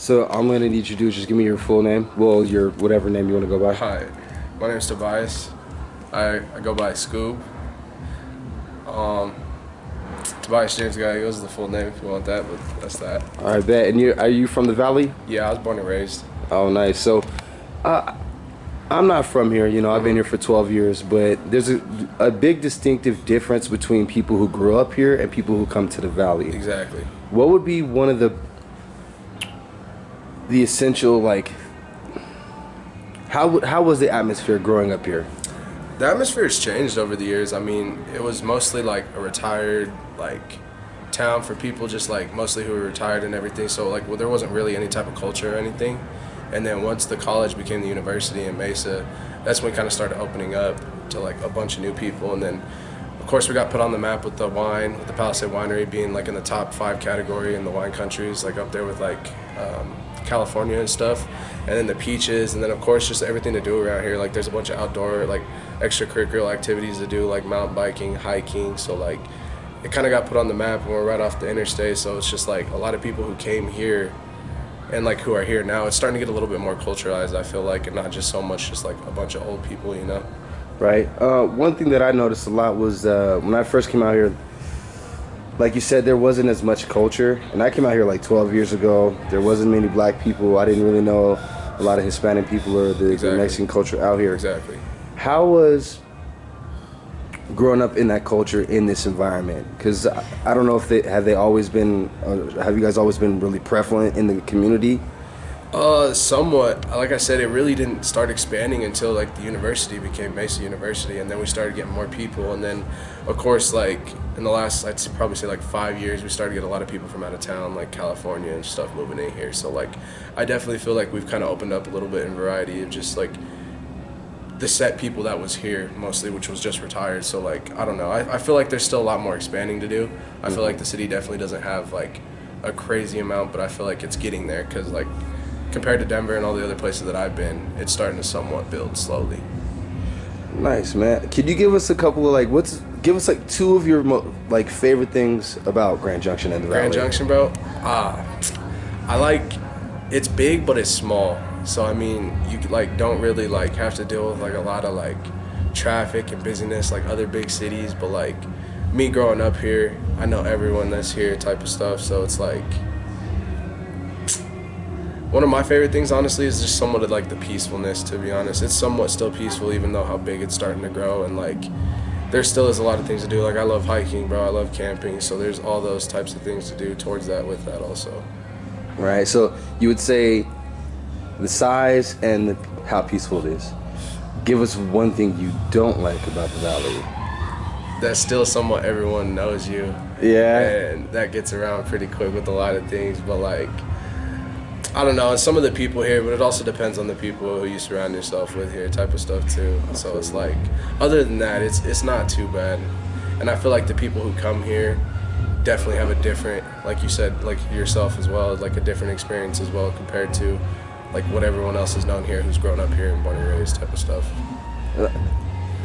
So I'm gonna need you to do is just give me your full name. Well, your whatever name you want to go by. Hi, my name is Tobias. I go by Scoob. Tobias James Gallegos is the full name if you want that, but that's that. All right, bet. And are you from the Valley? Yeah, I was born and raised. Oh, nice. So, I'm not from here. You know, I've been here for 12 years, but there's a big distinctive difference between people who grew up here and people who come to the Valley. Exactly. What would be one of the essential, like, how was the atmosphere growing up here? The atmosphere has changed over the years. I mean, it was mostly like a retired like town for people just like mostly who were retired and everything. So like, well, there wasn't really any type of culture or anything. And then once the college became the university in Mesa, that's when we kind of started opening up to like a bunch of new people. And then of course we got put on the map with the wine, with the Palisade Winery being like in the top 5 category in the wine countries, like up there with like California and stuff, and then the peaches, and then of course just everything to do around here. Like there's a bunch of outdoor like extracurricular activities to do, like mountain biking, hiking. So like it kind of got put on the map and we're right off the interstate, so it's just like a lot of people who came here and like who are here now, it's starting to get a little bit more culturalized, I feel like, and not just so much just like a bunch of old people, you know. Right. One thing that I noticed a lot was when I first came out here, like you said, there wasn't as much culture. And I came out here like 12 years ago. There wasn't many black people. I didn't really know a lot of Hispanic people or the Mexican culture out here. Exactly. How was growing up in that culture in this environment? Because I don't know if have you guys always been really prevalent in the community? Somewhat. Like I said, it really didn't start expanding until like the university became Mesa University, and then we started getting more people, and then of course like in the last, I'd probably say like 5 years, we started to get a lot of people from out of town, like California and stuff, moving in here. So like I definitely feel like we've kind of opened up a little bit in variety of just like the set people that was here mostly, which was just retired. So like I don't know, I feel like there's still a lot more expanding to do. I feel like the city definitely doesn't have like a crazy amount, but I feel like it's getting there, because like compared to Denver and all the other places that I've been, it's starting to somewhat build slowly. Nice, man. Could you give us a couple of like, give us like 2 of your like favorite things about Grand Junction and the Valley? Grand Junction, bro. I like, it's big but it's small. So I mean, you like don't really like have to deal with like a lot of like traffic and busyness like other big cities. But like me growing up here, I know everyone that's here type of stuff. So it's like, one of my favorite things, honestly, is just somewhat of like the peacefulness, to be honest. It's somewhat still peaceful, even though how big it's starting to grow. And like, there still is a lot of things to do. Like, I love hiking, bro. I love camping. So there's all those types of things to do towards that, with that also. Right. So you would say the size and how peaceful it is. Give us one thing you don't like about the Valley. That's still somewhat everyone knows you. Yeah. And that gets around pretty quick with a lot of things. But like, I don't know, and some of the people here, but it also depends on the people who you surround yourself with here, type of stuff too. So it's like, other than that, it's not too bad. And I feel like the people who come here definitely have a different, like you said, like yourself as well, like a different experience as well compared to like what everyone else has known here who's grown up here and born and raised type of stuff.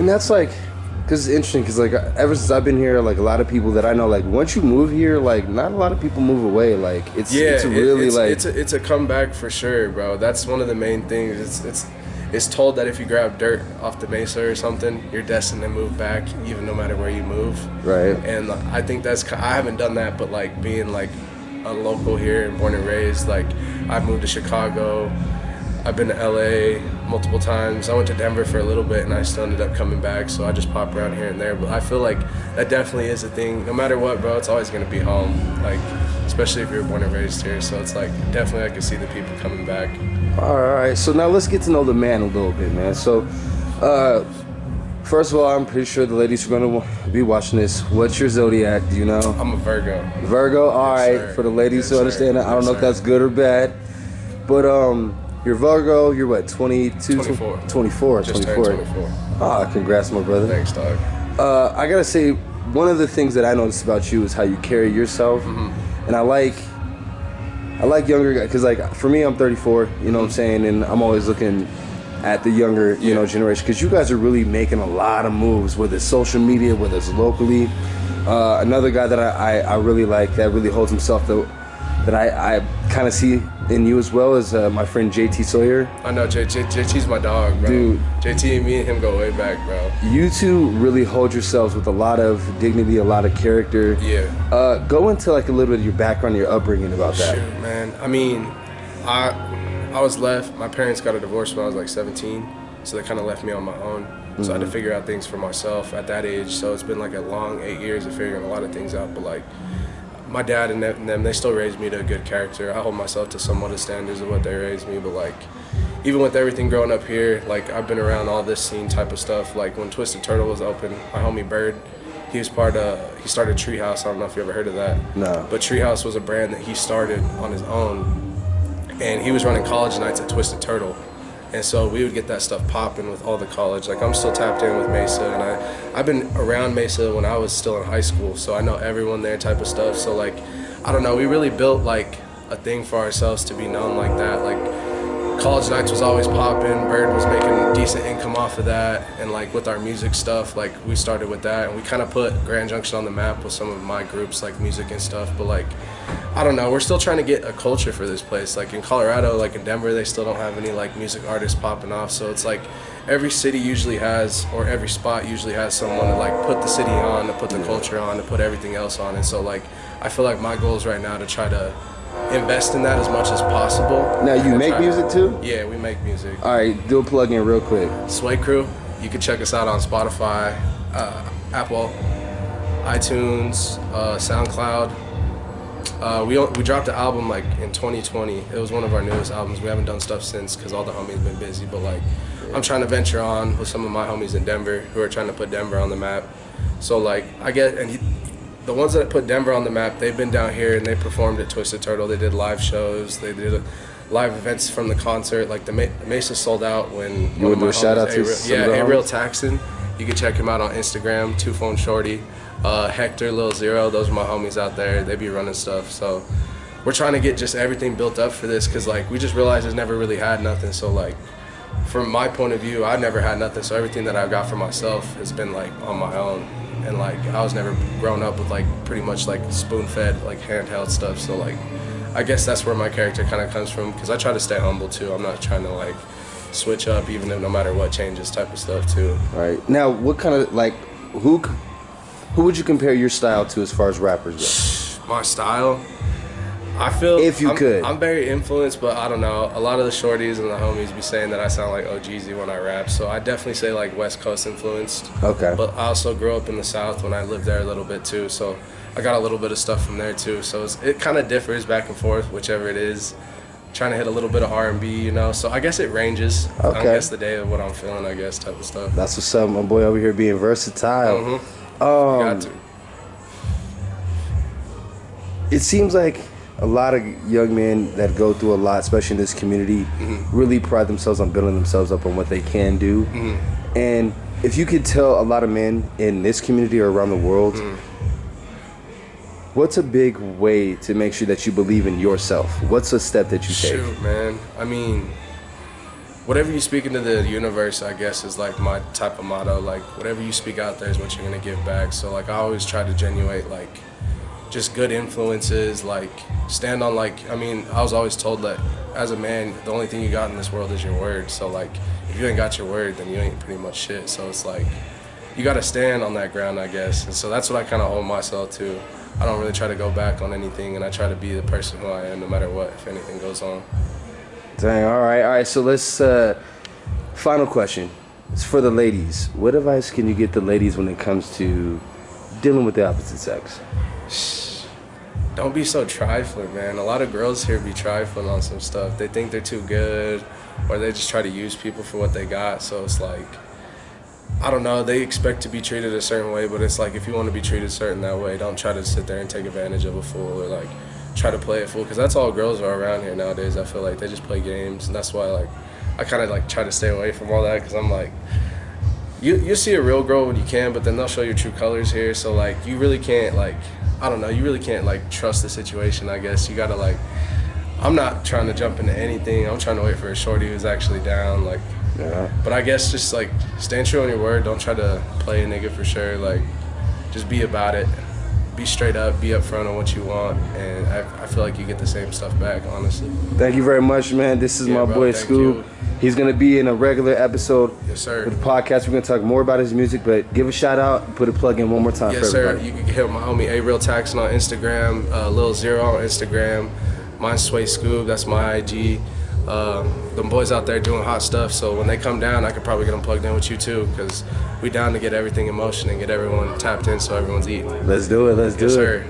And that's like, because it's interesting, because like ever since I've been here, like a lot of people that I know, like once you move here, like not a lot of people move away. Like it's a comeback for sure, bro. That's one of the main things. It's told that if you grab dirt off the Mesa or something, you're destined to move back, even no matter where you move. Right. And I think I haven't done that, but like being like a local here and born and raised, like I've moved to Chicago. I've been to LA multiple times. I went to Denver for a little bit and I still ended up coming back, so I just pop around here and there. But I feel like that definitely is a thing. No matter what, bro, it's always gonna be home. Like, especially if you're born and raised here. So it's like, definitely I can see the people coming back. All right, so now let's get to know the man a little bit, man. So, first of all, I'm pretty sure the ladies are gonna be watching this. What's your zodiac? Do you know? I'm a Virgo. Virgo, all right. Sir. For the ladies who understand that, I don't know if sir. that's good or bad, but you're Virgo, you're what, 22? 24. 24, Just 24. turned 24. Ah, congrats, my brother. Thanks, dog. I gotta say, one of the things that I noticed about you is how you carry yourself. Mm-hmm. And I like younger guys, because like for me, I'm 34, you know what I'm saying? And I'm always looking at the younger, you know, generation, because you guys are really making a lot of moves, whether it's social media, whether it's locally. Another guy that I really like, that really holds himself, that I kind of see and you as well as my friend JT Sawyer. I know JT's my dog, bro. Dude, JT, me and him go way back, bro. You two really hold yourselves with a lot of dignity, a lot of character. Yeah. Go into like a little bit of your background, your upbringing about that. Shoot, man. I mean, I was left. My parents got a divorce when I was like 17, so they kind of left me on my own. So I had to figure out things for myself at that age. So it's been like a long 8 years of figuring a lot of things out. But like my dad and them, they still raised me to a good character. I hold myself to somewhat of standards of what they raised me. But like even with everything growing up here, like I've been around all this scene type of stuff. Like when Twisted Turtle was open, my homie Bird, he started Treehouse. I don't know if you ever heard of that. No. But Treehouse was a brand that he started on his own. And he was running college nights at Twisted Turtle. And so we would get that stuff popping with all the college. Like I'm still tapped in with Mesa, and I've been around Mesa when I was still in high school, so I know everyone there type of stuff. So like, I don't know, we really built like a thing for ourselves to be known like that. Like college nights was always popping. Bird was making decent income off of that, and like with our music stuff, like we started with that, and we kind of put Grand Junction on the map with some of my groups, like music and stuff. But like, I don't know, we're still trying to get a culture for this place. Like in Colorado, like in Denver, they still don't have any like music artists popping off. So it's like every city usually has, or every spot usually has someone to like put the city on, to put the culture on, to put everything else on. And so like, I feel like my goal is right now to try to invest in that as much as possible. Now you make music too? Yeah, we make music. All right, do a plug in real quick. Sway Crew, you can check us out on Spotify, Apple, iTunes, SoundCloud. We dropped the album like in 2020. It was one of our newest albums. We haven't done stuff since because all the homies been busy. But like, I'm trying to venture on with some of my homies in Denver who are trying to put Denver on the map. So like, the ones that put Denver on the map, they've been down here and they performed at Twisted Turtle. They did live shows. They did live events from the concert. Like the Mesa sold out when you would do a shout out to A-Real Taxon. You can check him out on Instagram, 2 Phone Shorty. Hector, Lil Zero, those are my homies out there. They be running stuff. So we're trying to get just everything built up for this because like we just realized it's never really had nothing. So like from my point of view, I never had nothing. So everything that I've got for myself has been like on my own. And like I was never grown up with like pretty much like spoon-fed like handheld stuff. So like I guess that's where my character kind of comes from because I try to stay humble too. I'm not trying to like switch up even if no matter what changes type of stuff too. All right. Now what kind of like who would you compare your style to as far as rappers go? My style? I feel if you could. I'm very influenced, but I don't know. A lot of the shorties and the homies be saying that I sound like OGZ when I rap, so I definitely say like West Coast influenced. Okay. But I also grew up in the South when I lived there a little bit too, so I got a little bit of stuff from there too. So it kind of differs back and forth, whichever it is. Trying to hit a little bit of R&B, you know. So I guess it ranges. Okay. I guess the day of what I'm feeling, I guess, type of stuff. That's what's up, my boy over here being versatile. Mm-hmm. Got to. It seems like a lot of young men that go through a lot, especially in this community, really pride themselves on building themselves up on what they can do. And if you could tell a lot of men in this community or around the world, what's a big way to make sure that you believe in yourself? What's a step that you take? Shoot, man. I mean, whatever you speak into the universe, I guess, is like my type of motto. Like, whatever you speak out there is what you're going to give back. So, like, I always try to genuinate, like, just good influences, like, stand on, like, I mean, I was always told that as a man, the only thing you got in this world is your word. So, like, if you ain't got your word, then you ain't pretty much shit. So it's like, you got to stand on that ground, I guess. And so that's what I kind of hold myself to. I don't really try to go back on anything, and I try to be the person who I am no matter what, if anything goes on. Dang, all right. So let's, final question. It's for the ladies. What advice can you get the ladies when it comes to dealing with the opposite sex? Don't be so trifling, man. A lot of girls here be trifling on some stuff. They think they're too good, or they just try to use people for what they got. So it's like, I don't know, they expect to be treated a certain way, but it's like, if you want to be treated certain that way, don't try to sit there and take advantage of a fool or like try to play a fool, because that's all girls are around here nowadays. I feel like they just play games, and that's why like I kind of like try to stay away from all that, because I'm like, you see a real girl when you can, but then they'll show your true colors here. So like, you really can't, like, I don't know, you really can't like trust the situation, I guess. You gotta like, I'm not trying to jump into anything. I'm trying to wait for a shorty who's actually down, like. Yeah. But I guess just like stand true on your word. Don't try to play a nigga for sure. Like, just be about it. be straight up, be upfront on what you want, and I feel like you get the same stuff back, honestly. Thank you very much, man. This is my boy Scoob. He's gonna be in a regular episode of the podcast. We're gonna talk more about his music, but give a shout out, put a plug in one more time for everybody. Yes, sir. You can hit my homie A-Real Taxon on Instagram, Lil Zero on Instagram. Mine's Sway Scoob, that's my IG. Them boys out there doing hot stuff, so when they come down, I could probably get them plugged in with you too, because we down to get everything in motion and get everyone tapped in so everyone's eating. Let's do it. Let's do it. Yes, sir.